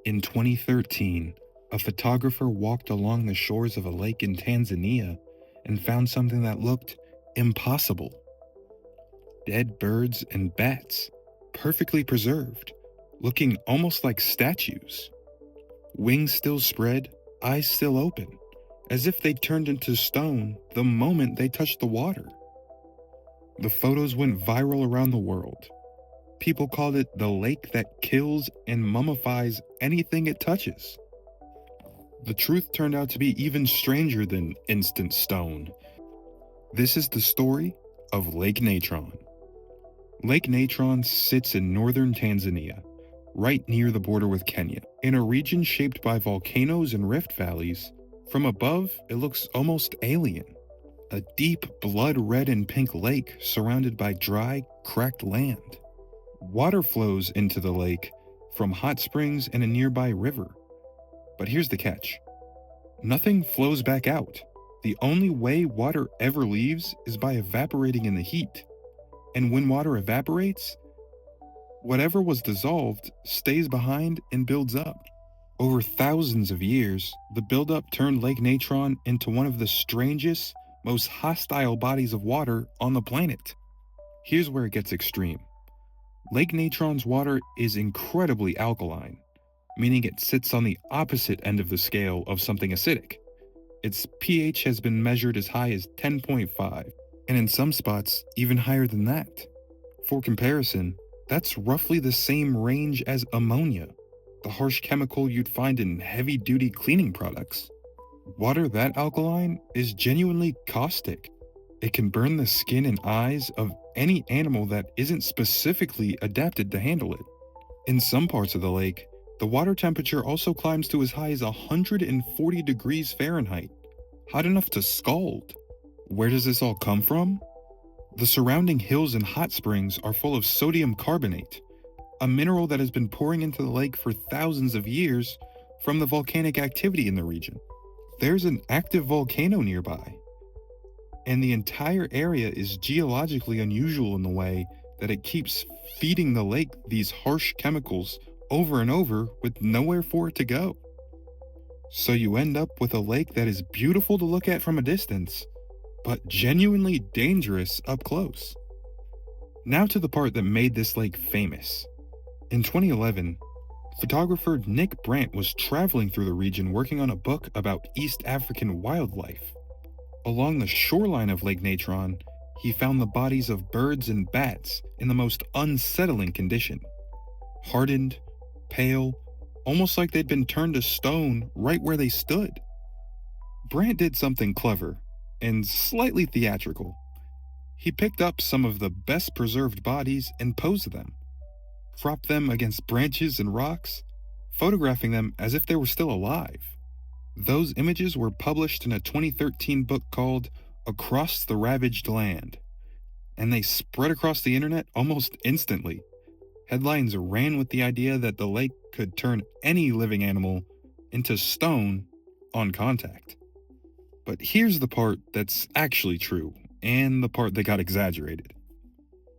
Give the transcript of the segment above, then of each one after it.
In 2013, a photographer walked along the shores of a lake in Tanzania and found something that looked impossible. Dead birds and bats, perfectly preserved, looking almost like statues. Wings still spread, eyes still open, as if they turned into stone the moment they touched the water. The photos went viral around the world. People called it the lake that kills and mummifies anything it touches. The truth turned out to be even stranger than instant stone. This is the story of Lake Natron. Lake Natron sits in northern Tanzania, right near the border with Kenya, in a region shaped by volcanoes and rift valleys. From above, it looks almost alien. A deep blood red and pink lake surrounded by dry, cracked land. Water flows into the lake from hot springs and a nearby river. But here's the catch. Nothing flows back out. The only way water ever leaves is by evaporating in the heat. And when water evaporates, whatever was dissolved stays behind and builds up. Over thousands of years, the buildup turned Lake Natron into one of the strangest, most hostile bodies of water on the planet. Here's where it gets extreme. Lake Natron's water is incredibly alkaline, meaning it sits on the opposite end of the scale of something acidic. Its pH has been measured as high as 10.5, and in some spots, even higher than that. For comparison, that's roughly the same range as ammonia, the harsh chemical you'd find in heavy-duty cleaning products. Water that alkaline is genuinely caustic. It can burn the skin and eyes of any animal that isn't specifically adapted to handle it. In some parts of the lake, the water temperature also climbs to as high as 140 degrees Fahrenheit, hot enough to scald. Where does this all come from? The surrounding hills and hot springs are full of sodium carbonate, a mineral that has been pouring into the lake for thousands of years from the volcanic activity in the region. There's an active volcano nearby, and the entire area is geologically unusual in the way that it keeps feeding the lake these harsh chemicals over and over with nowhere for it to go. So you end up with a lake that is beautiful to look at from a distance, but genuinely dangerous up close. Now to the part that made this lake famous. In 2011, photographer Nick Brandt was traveling through the region working on a book about East African wildlife. Along the shoreline of Lake Natron, he found the bodies of birds and bats in the most unsettling condition. Hardened, pale, almost like they'd been turned to stone right where they stood. Brandt did something clever and slightly theatrical. He picked up some of the best preserved bodies and posed them, propped them against branches and rocks, photographing them as if they were still alive. Those images were published in a 2013 book called Across the Ravaged Land, and they spread across the internet almost instantly. Headlines ran with the idea that the lake could turn any living animal into stone on contact. But here's the part that's actually true, and the part that got exaggerated.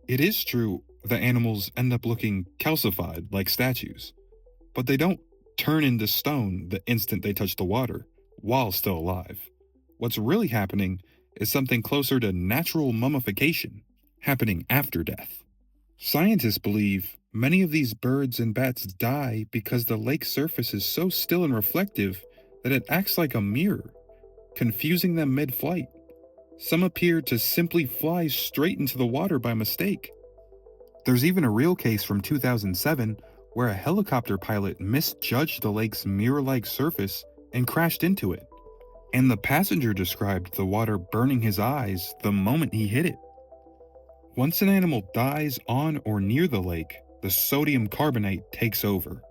It is true that animals end up looking calcified like statues, but they don't turn into stone the instant they touch the water while still alive. What's really happening is something closer to natural mummification, happening after death. Scientists believe many of these birds and bats die because the lake surface is so still and reflective that it acts like a mirror, confusing them mid-flight. Some appear to simply fly straight into the water by mistake. There's even a real case from 2007 where a helicopter pilot misjudged the lake's mirror-like surface and crashed into it, and the passenger described the water burning his eyes the moment he hit it. Once an animal dies on or near the lake, the sodium carbonate takes over.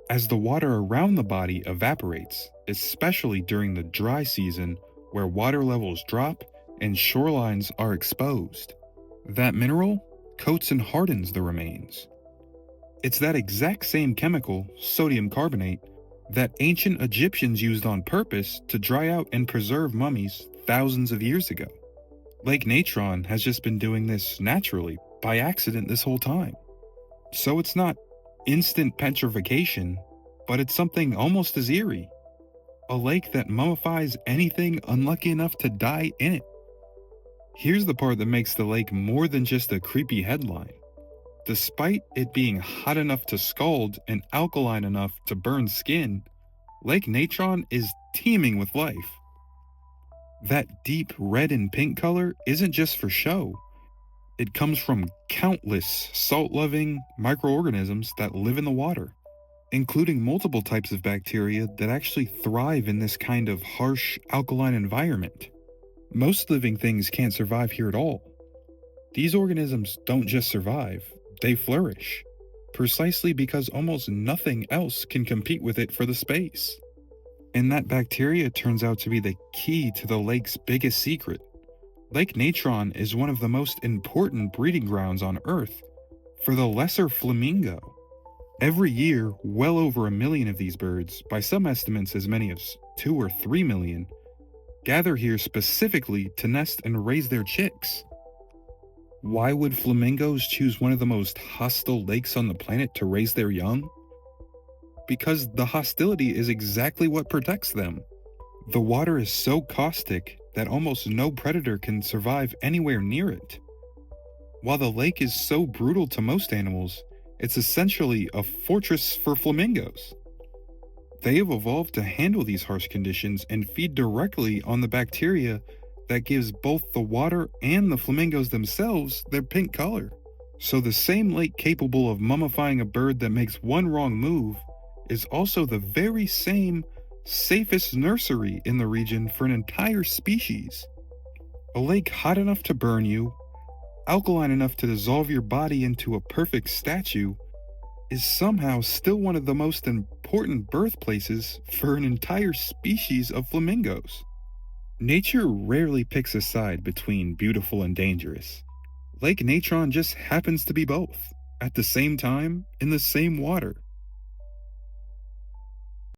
As the water around the body evaporates, especially during the dry season where water levels drop and shorelines are exposed, that mineral coats and hardens the remains. It's that exact same chemical, sodium carbonate, that ancient Egyptians used on purpose to dry out and preserve mummies thousands of years ago. Lake Natron has just been doing this naturally, by accident this whole time. So it's not instant petrification, but it's something almost as eerie: a lake that mummifies anything unlucky enough to die in it. Here's the part that makes the lake more than just a creepy headline. Despite it being hot enough to scald and alkaline enough to burn skin, Lake Natron is teeming with life. That deep red and pink color isn't just for show. It comes from countless salt loving microorganisms that live in the water, including multiple types of bacteria that actually thrive in this kind of harsh alkaline environment. Most living things can't survive here at all. These organisms don't just survive, they flourish, precisely because almost nothing else can compete with it for the space. And that bacteria turns out to be the key to the lake's biggest secret. Lake Natron is one of the most important breeding grounds on Earth for the lesser flamingo. Every year, well over 1 million of these birds, by some estimates as many as 2 or 3 million, gather here specifically to nest and raise their chicks. Why would flamingos choose one of the most hostile lakes on the planet to raise their young? Because the hostility is exactly what protects them. The water is so caustic that almost no predator can survive anywhere near it. While the lake is so brutal to most animals, it's essentially a fortress for flamingos. They have evolved to handle these harsh conditions and feed directly on the bacteria that gives both the water and the flamingos themselves their pink color. So the same lake capable of mummifying a bird that makes one wrong move is also the very same safest nursery in the region for an entire species. A lake hot enough to burn you, alkaline enough to dissolve your body into a perfect statue, is somehow still one of the most important birthplaces for an entire species of flamingos. Nature rarely picks a side between beautiful and dangerous. Lake Natron just happens to be both, at the same time, in the same water.